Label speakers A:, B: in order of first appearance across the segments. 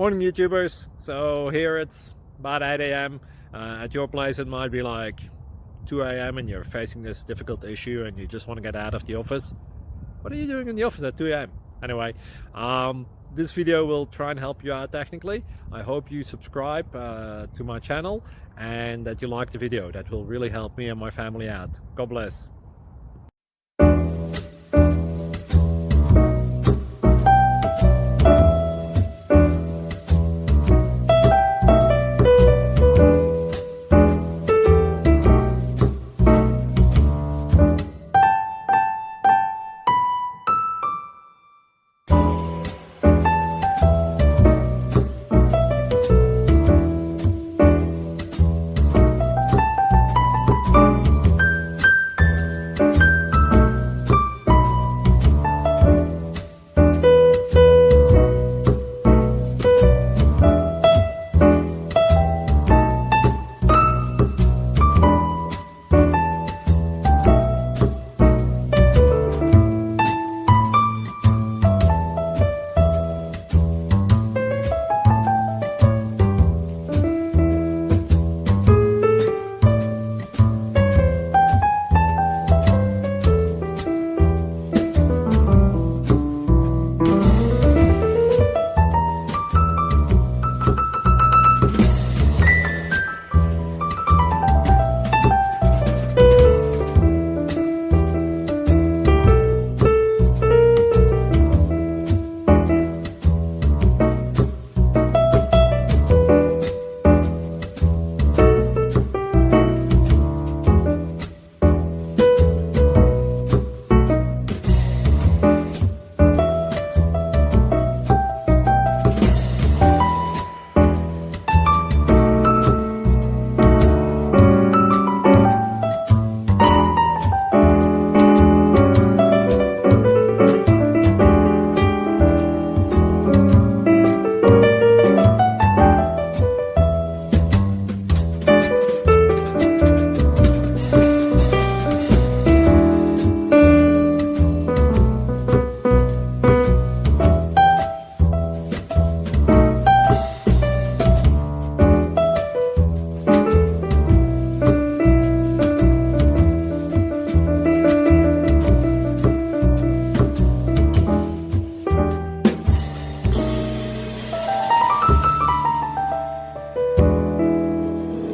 A: Morning YouTubers. So here it's about 8 a.m. At your place it might be like 2 a.m. and you're facing this difficult issue and you just want to get out of the office. What are you doing in the office at 2 a.m.? Anyway, this video will try and help you out technically. I hope you subscribe to my channel and that you like the video. That will really help me and my family out. God bless.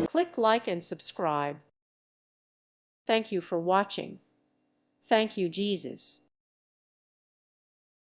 B: Click like and subscribe. Thank you for watching. Thank you, Jesus.